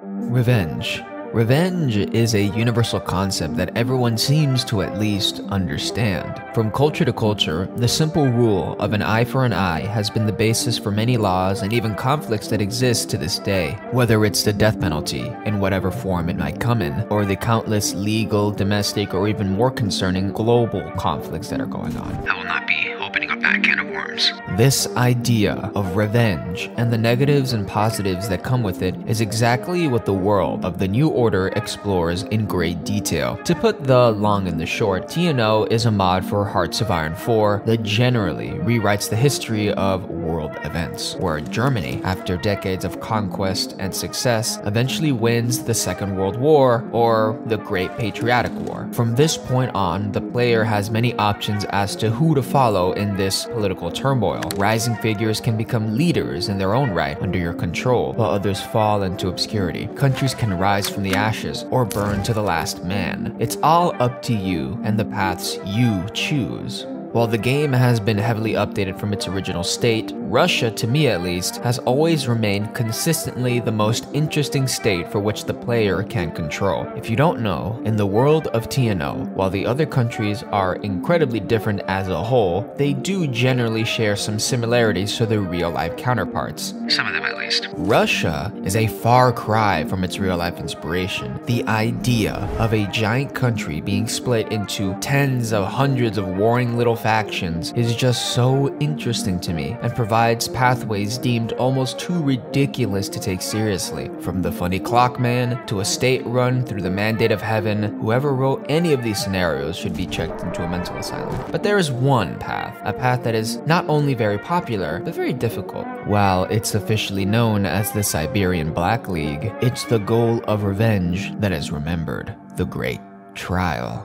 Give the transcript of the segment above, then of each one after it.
Revenge. Revenge is a universal concept that everyone seems to at least understand. From culture to culture, the simple rule of an eye for an eye has been the basis for many laws and even conflicts that exist to this day. Whether it's the death penalty, in whatever form it might come in, or the countless legal, domestic, or even more concerning global conflicts that are going on. I will not be opening up that can of worms. This idea of revenge and the negatives and positives that come with it is exactly what the world of the New Order explores in great detail. To put the long and the short, TNO is a mod for Hearts of Iron 4 that generally rewrites the history of world events, where Germany, after decades of conquest and success, eventually wins the Second World War, or the Great Patriotic War. From this point on, the player has many options as to who to follow in this political turmoil. Rising figures can become leaders in their own right under your control, while others fall into obscurity. Countries can rise from the ashes or burn to the last man. It's all up to you and the paths you choose. While the game has been heavily updated from its original state, Russia, to me at least, has always remained consistently the most interesting state for which the player can control. If you don't know, in the world of TNO, while the other countries are incredibly different as a whole, they do generally share some similarities to their real-life counterparts. Some of them at least. Russia is a far cry from its real-life inspiration. The idea of a giant country being split into tens of hundreds of warring little factions is just so interesting to me and provides pathways deemed almost too ridiculous to take seriously. From the funny clock man to a state run through the mandate of heaven, whoever wrote any of these scenarios should be checked into a mental asylum. But there is one path, a path that is not only very popular, but very difficult. While it's officially known as the Siberian Black League, it's the goal of revenge that is remembered, the Great Trial.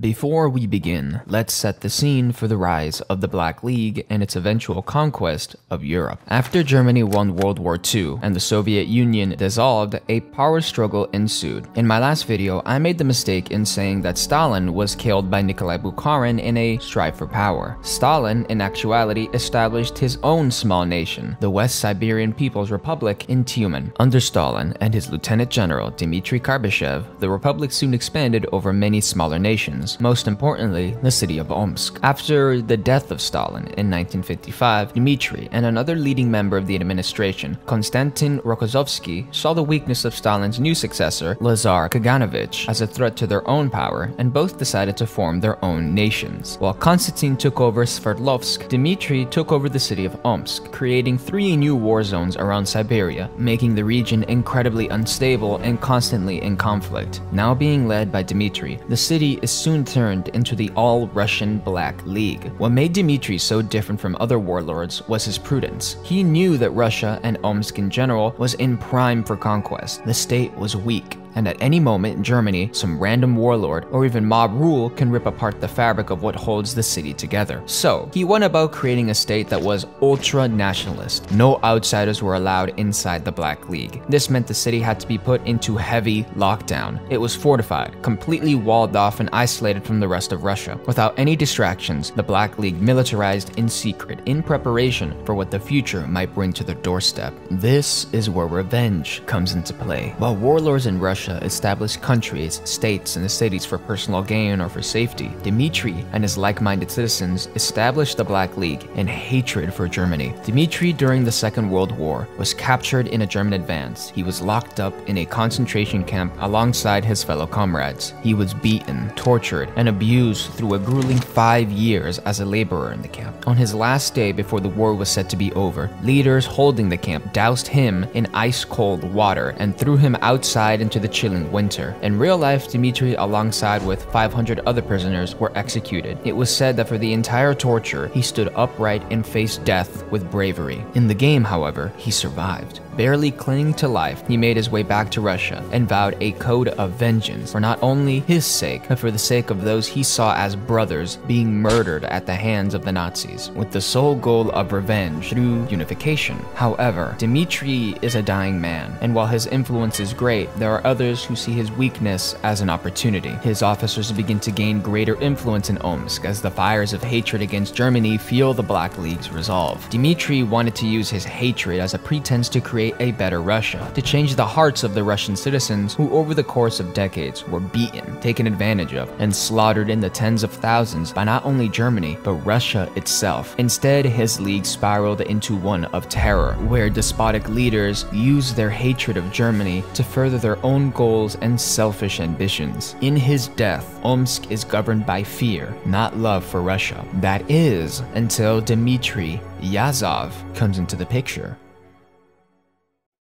Before we begin, let's set the scene for the rise of the Black League and its eventual conquest of Europe. After Germany won World War II and the Soviet Union dissolved, a power struggle ensued. In my last video, I made the mistake in saying that Stalin was killed by Nikolai Bukharin in a strive for power. Stalin, in actuality, established his own small nation, the West Siberian People's Republic in Tyumen. Under Stalin and his Lieutenant General Dmitry Karbyshev, the republic soon expanded over many smaller nations. Most importantly, the city of Omsk. After the death of Stalin in 1955, Dmitry and another leading member of the administration, Konstantin Rokossovsky, saw the weakness of Stalin's new successor, Lazar Kaganovich, as a threat to their own power, and both decided to form their own nations. While Konstantin took over Sverdlovsk, Dmitry took over the city of Omsk, creating 3 new war zones around Siberia, making the region incredibly unstable and constantly in conflict. Now being led by Dmitry, the city is soon turned into the all-Russian Black League. What made Dmitry so different from other warlords was his prudence. He knew that Russia and Omsk in general was in prime for conquest. The state was weak, and at any moment in Germany, some random warlord or even mob rule can rip apart the fabric of what holds the city together. So, he went about creating a state that was ultra-nationalist. No outsiders were allowed inside the Black League. This meant the city had to be put into heavy lockdown. It was fortified, completely walled off and isolated from the rest of Russia. Without any distractions, the Black League militarized in secret, in preparation for what the future might bring to their doorstep. This is where revenge comes into play. While warlords in Russia established countries, states, and cities for personal gain or for safety, Dmitry and his like-minded citizens established the Black League in hatred for Germany. Dmitry, during the Second World War, was captured in a German advance. He was locked up in a concentration camp alongside his fellow comrades. He was beaten, tortured, and abused through a grueling 5 years as a laborer in the camp. On his last day before the war was set to be over, leaders holding the camp doused him in ice-cold water and threw him outside into the chilling winter. In real life, Dmitry, alongside with 500 other prisoners, were executed. It was said that for the entire torture, he stood upright and faced death with bravery. In the game, however, he survived. Barely clinging to life, he made his way back to Russia and vowed a code of vengeance for not only his sake, but for the sake of those he saw as brothers being murdered at the hands of the Nazis, with the sole goal of revenge through unification. However, Dmitry is a dying man, and while his influence is great, there are other others who see his weakness as an opportunity. His officers begin to gain greater influence in Omsk as the fires of hatred against Germany fuel the Black League's resolve. Dmitry wanted to use his hatred as a pretense to create a better Russia, to change the hearts of the Russian citizens who over the course of decades were beaten, taken advantage of, and slaughtered in the tens of thousands by not only Germany, but Russia itself. Instead, his league spiraled into one of terror, where despotic leaders use their hatred of Germany to further their own goals and selfish ambitions. In his death, Omsk is governed by fear, not love for Russia. That is, until Dmitry Yazov comes into the picture.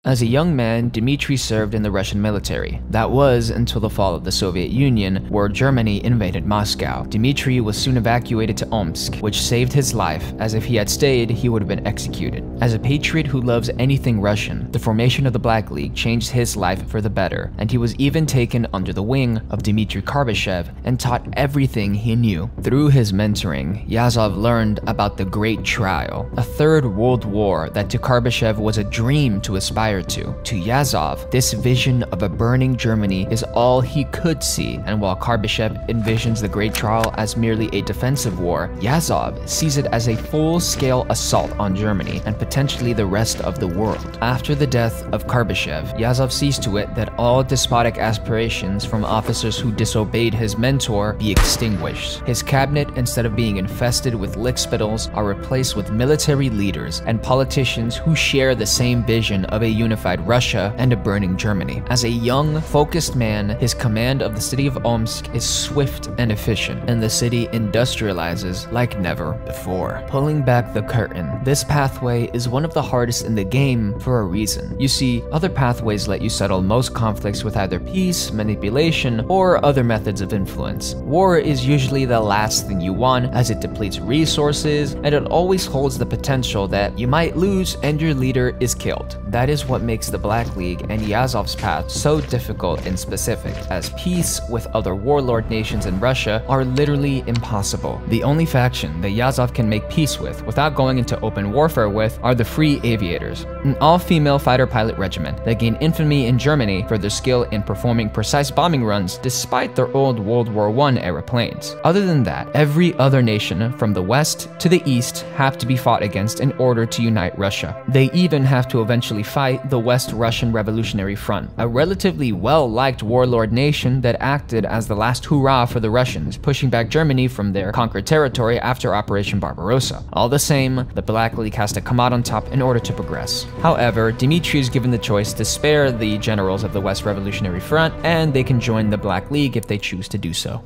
As a young man, Dmitry served in the Russian military. That was until the fall of the Soviet Union, where Germany invaded Moscow. Dmitry was soon evacuated to Omsk, which saved his life, as if he had stayed, he would have been executed. As a patriot who loves anything Russian, the formation of the Black League changed his life for the better, and he was even taken under the wing of Dmitry Karbashev and taught everything he knew. Through his mentoring, Yazov learned about the Great Trial, a third world war that to Karbashev was a dream to aspire to. To Yazov, this vision of a burning Germany is all he could see, and while Karbashev envisions the Great Trial as merely a defensive war, Yazov sees it as a full-scale assault on Germany and potentially the rest of the world. After the death of Karbashev, Yazov sees to it that all despotic aspirations from officers who disobeyed his mentor be extinguished. His cabinet, instead of being infested with lickspittles, are replaced with military leaders and politicians who share the same vision of a unified Russia and a burning Germany. As a young, focused man, his command of the city of Omsk is swift and efficient, and the city industrializes like never before. Pulling back the curtain, this pathway is one of the hardest in the game for a reason. You see, other pathways let you settle most conflicts with either peace, manipulation, or other methods of influence. War is usually the last thing you want, as it depletes resources, and it always holds the potential that you might lose and your leader is killed. That is what makes the Black League and Yazov's path so difficult and specific, as peace with other warlord nations in Russia are literally impossible. The only faction that Yazov can make peace with without going into open warfare with are the Free Aviators, an all-female fighter pilot regiment that gained infamy in Germany for their skill in performing precise bombing runs despite their old World War I era planes. Other than that, every other nation from the west to the east have to be fought against in order to unite Russia. They even have to eventually fight the West Russian Revolutionary Front, a relatively well-liked warlord nation that acted as the last hurrah for the Russians, pushing back Germany from their conquered territory after Operation Barbarossa. All the same, the Black League has to come out on top in order to progress. However, Dmitry is given the choice to spare the generals of the West Revolutionary Front, and they can join the Black League if they choose to do so.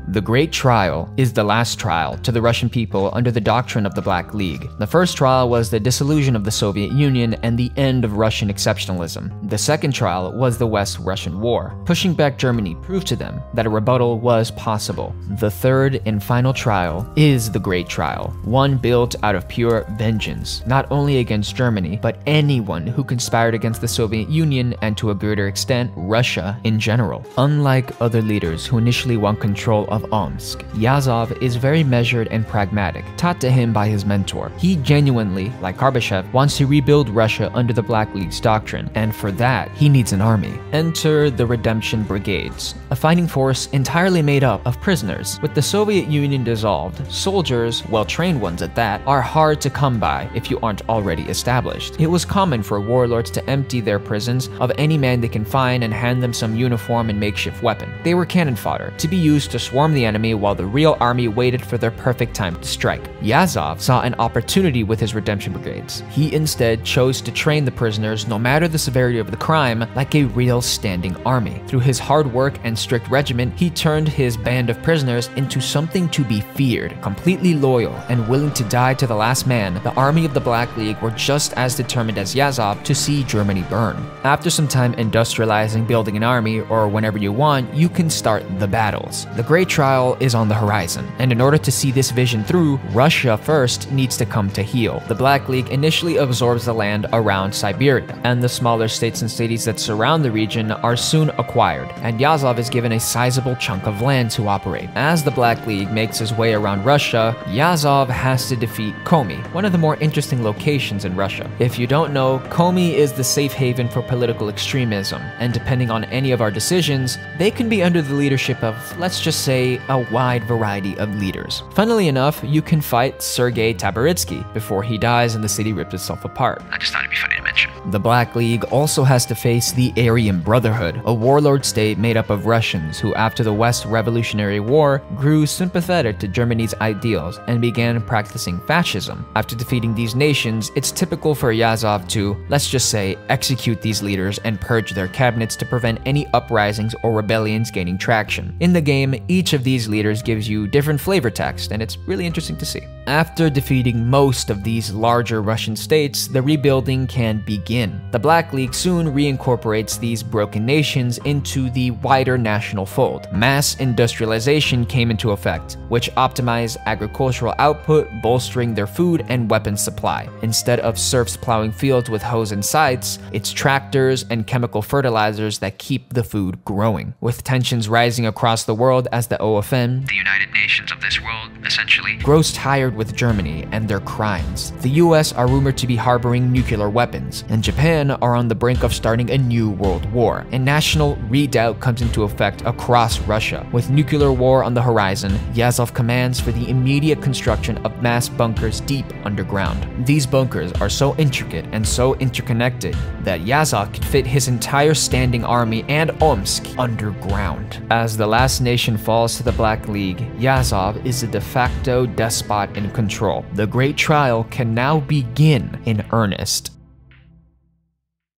The Great Trial is the last trial to the Russian people under the doctrine of the Black League. The first trial was the dissolution of the Soviet Union and the end of Russian exceptionalism. The second trial was the West Russian War. Pushing back Germany proved to them that a rebuttal was possible. The third and final trial is the Great Trial, one built out of pure vengeance, not only against Germany, but anyone who conspired against the Soviet Union and to a greater extent, Russia in general. Unlike other leaders who initially want control of Omsk, Yazov is very measured and pragmatic, taught to him by his mentor. He genuinely, like Karbashev, wants to rebuild Russia under the Black League's doctrine, and for that, he needs an army. Enter the Redemption Brigades, a fighting force entirely made up of prisoners. With the Soviet Union dissolved, soldiers, well-trained ones at that, are hard to come by if you aren't already established. It was common for warlords to empty their prisons of any man they can find and hand them some uniform and makeshift weapon. They were cannon fodder, to be used to swarm the enemy while the real army waited for their perfect time to strike. Yazov saw an opportunity with his redemption brigades. He instead chose to train the prisoners, no matter the severity of the crime, like a real standing army. Through his hard work and strict regimen, he turned his band of prisoners into something to be feared. Completely loyal and willing to die to the last man, the army of the Black League were just as determined as Yazov to see Germany burn. After some time industrializing, building an army, or whenever you want, you can start the battles. The Great Trial trial is on the horizon, and in order to see this vision through, Russia first needs to come to heel. The Black League initially absorbs the land around Siberia, and the smaller states and cities that surround the region are soon acquired, and Yazov is given a sizable chunk of land to operate. As the Black League makes his way around Russia, Yazov has to defeat Komi, one of the more interesting locations in Russia. If you don't know, Komi is the safe haven for political extremism, and depending on any of our decisions, they can be under the leadership of, let's just say, a wide variety of leaders. Funnily enough, you can fight Sergei Tabaritsky before he dies and the city rips itself apart. I just thought it'd be funny to mention. The Black League also has to face the Aryan Brotherhood, a warlord state made up of Russians who, after the West Revolutionary War, grew sympathetic to Germany's ideals and began practicing fascism. After defeating these nations, it's typical for Yazov to, let's just say, execute these leaders and purge their cabinets to prevent any uprisings or rebellions gaining traction. In the game, each of these leaders gives you different flavor text, and it's really interesting to see. After defeating most of these larger Russian states, the rebuilding can begin. The Black League soon reincorporates these broken nations into the wider national fold. Mass industrialization came into effect, which optimized agricultural output, bolstering their food and weapons supply. Instead of serfs plowing fields with hoes and scythes, it's tractors and chemical fertilizers that keep the food growing. With tensions rising across the world as the OFN, The United Nations of this world, essentially, grows tired with Germany and their crimes. The US are rumored to be harboring nuclear weapons, and Japan are on the brink of starting a new world war. A national redoubt comes into effect across Russia. With nuclear war on the horizon, Yazov commands for the immediate construction of mass bunkers deep underground. These bunkers are so intricate and so interconnected that Yazov could fit his entire standing army and Omsk underground. As the last nation falls to the Black League, Yazov is the de facto despot in control. The Great Trial can now begin in earnest.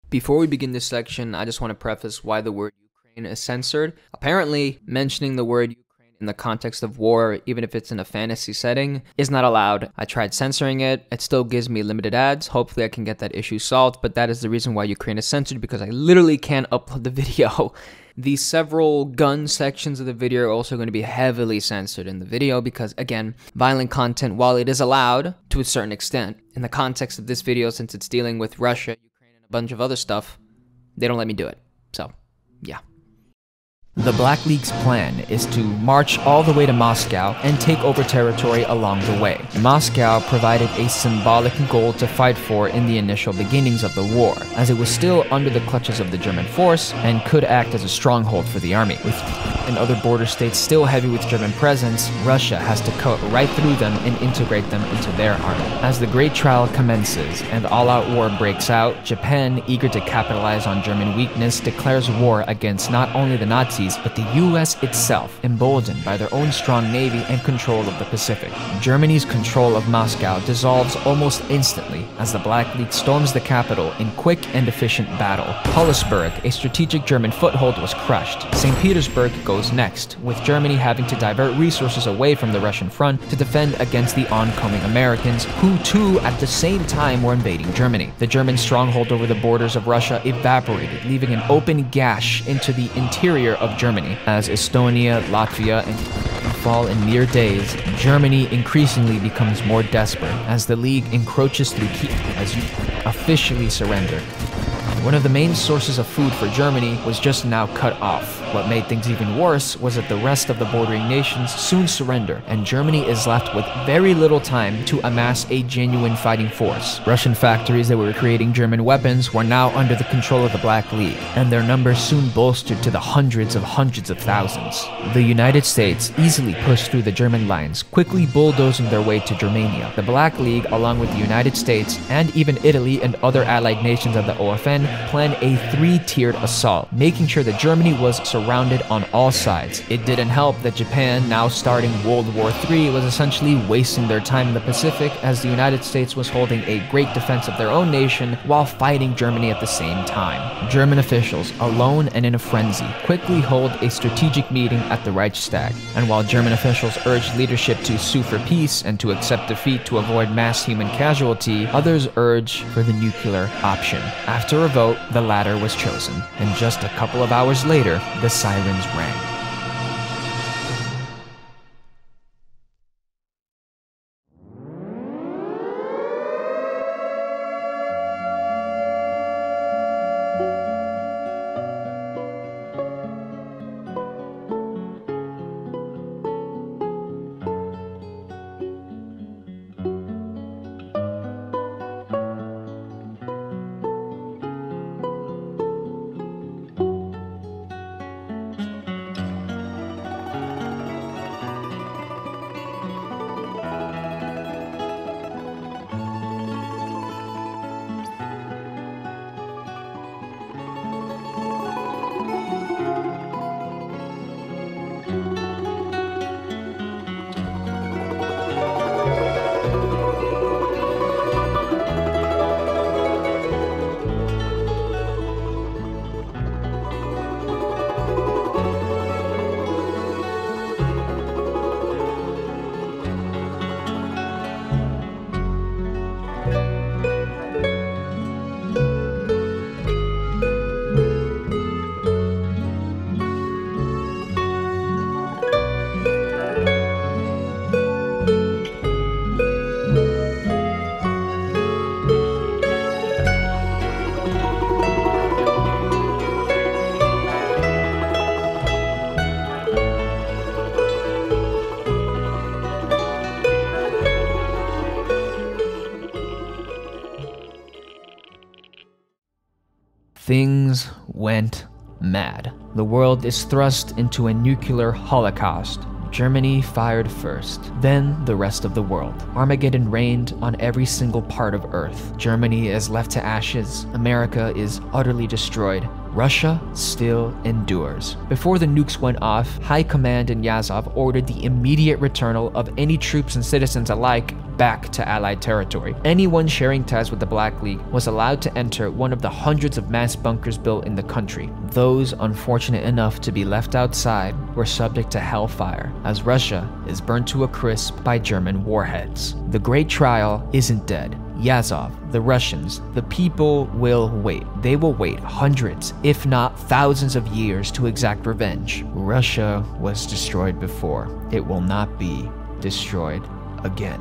Before we begin this section, I just want to preface why the word Ukraine is censored. Apparently, mentioning the word Ukraine in the context of war, even if it's in a fantasy setting, is not allowed. I tried censoring it. It still gives me limited ads. Hopefully I can get that issue solved, but that is the reason why Ukraine is censored, because I literally can't upload the video. The several gun sections of the video are also going to be heavily censored in the video because, again, violent content, while it is allowed to a certain extent, in the context of this video, since it's dealing with Russia, Ukraine, and a bunch of other stuff, they don't let me do it. So, yeah. The Black League's plan is to march all the way to Moscow and take over territory along the way. Moscow provided a symbolic goal to fight for in the initial beginnings of the war, as it was still under the clutches of the German force and could act as a stronghold for the army. With and other border states still heavy with German presence, Russia has to cut right through them and integrate them into their army. As the Great Trial commences and all-out war breaks out, Japan, eager to capitalize on German weakness, declares war against not only the Nazis, but the US itself, emboldened by their own strong navy and control of the Pacific. Germany's control of Moscow dissolves almost instantly as the Black League storms the capital in quick and efficient battle. Hollisburg, a strategic German foothold, was crushed. St. Petersburg goes next, with Germany having to divert resources away from the Russian front to defend against the oncoming Americans, who too at the same time were invading Germany. The German stronghold over the borders of Russia evaporated, leaving an open gash into the interior of Germany. As Estonia, Latvia, and fall in mere days, Germany increasingly becomes more desperate as the League encroaches through Kiev as you officially surrender. One of the main sources of food for Germany was just now cut off. What made things even worse was that the rest of the bordering nations soon surrender, and Germany is left with very little time to amass a genuine fighting force. Russian factories that were creating German weapons were now under the control of the Black League, and their numbers soon bolstered to the hundreds of thousands. The United States easily pushed through the German lines, quickly bulldozing their way to Germania. The Black League, along with the United States and even Italy and other allied nations of the OFN, planned a three-tiered assault, making sure that Germany was surrounded on all sides. It didn't help that Japan, now starting World War III, was essentially wasting their time in the Pacific as the United States was holding a great defense of their own nation while fighting Germany at the same time. German officials, alone and in a frenzy, quickly hold a strategic meeting at the Reichstag, and while German officials urged leadership to sue for peace and to accept defeat to avoid mass human casualty, others urge for the nuclear option. After a vote, the latter was chosen, and just a couple of hours later, the sirens rang. things went mad. The world is thrust into a nuclear holocaust. Germany fired first, then the rest of the world. Armageddon reigned on every single part of Earth. Germany is left to ashes. America is utterly destroyed. Russia still endures. Before the nukes went off, High Command in Yazov ordered the immediate return of any troops and citizens alike back to Allied territory. Anyone sharing ties with the Black League was allowed to enter one of the hundreds of mass bunkers built in the country. Those unfortunate enough to be left outside were subject to hellfire, as Russia is burned to a crisp by German warheads. The Great Trial isn't dead. Yazov, the Russians, the people will wait. They will wait hundreds, if not thousands of years to exact revenge. Russia was destroyed before. It will not be destroyed again.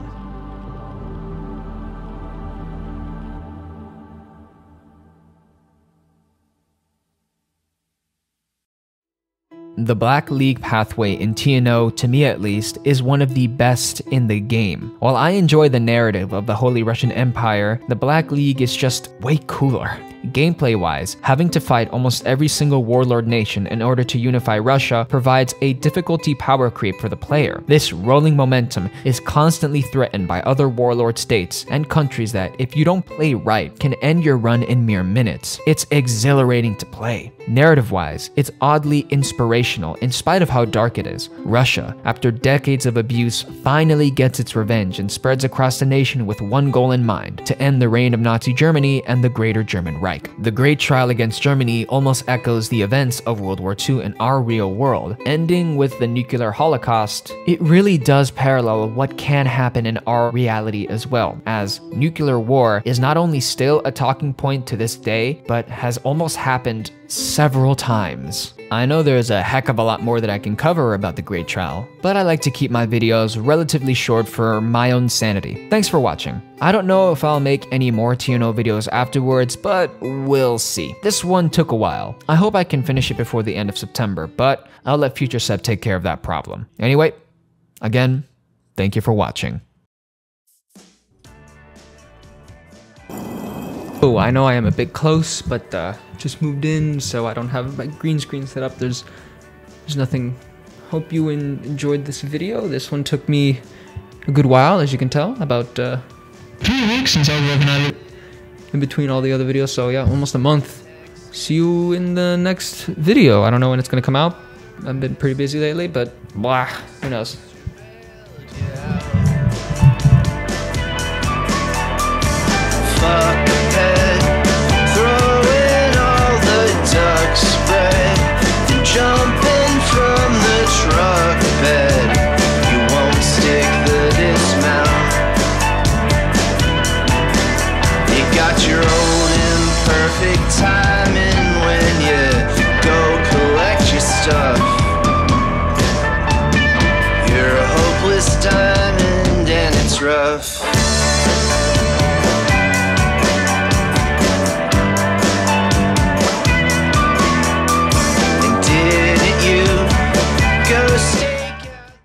The Black League pathway in TNO, to me at least, is one of the best in the game. While I enjoy the narrative of the Holy Russian Empire, the Black League is just way cooler. Gameplay-wise, having to fight almost every single warlord nation in order to unify Russia provides a difficulty power creep for the player. This rolling momentum is constantly threatened by other warlord states and countries that, if you don't play right, can end your run in mere minutes. It's exhilarating to play. Narrative-wise, it's oddly inspirational in spite of how dark it is. Russia, after decades of abuse, finally gets its revenge and spreads across the nation with one goal in mind: to end the reign of Nazi Germany and the Greater German Reich. The Great Trial against Germany almost echoes the events of World War II in our real world. Ending with the nuclear holocaust, it really does parallel what can happen in our reality as well, as nuclear war is not only still a talking point to this day, but has almost happened several times. I know there's a heck of a lot more that I can cover about the Great Trial, but I like to keep my videos relatively short for my own sanity. Thanks for watching. I don't know if I'll make any more TNO videos afterwards, but we'll see. This one took a while. I hope I can finish it before the end of September, but I'll let FutureSeb take care of that problem. Anyway, again, thank you for watching. Oh, I know I am a bit close, but just moved in, so I don't have my green screen set up. There's nothing. Hope you enjoyed this video. This one took me a good while, as you can tell, about 3 weeks since I was working on it in between all the other videos. So yeah, almost a month. See you in the next video. I don't know when it's gonna come out. I've been pretty busy lately, but blah, who knows. Fuck the bed, throw in all the duck spread, then jumping from the truck bed. You won't stick the dismount. You got your own imperfect timing when you go collect your stuff.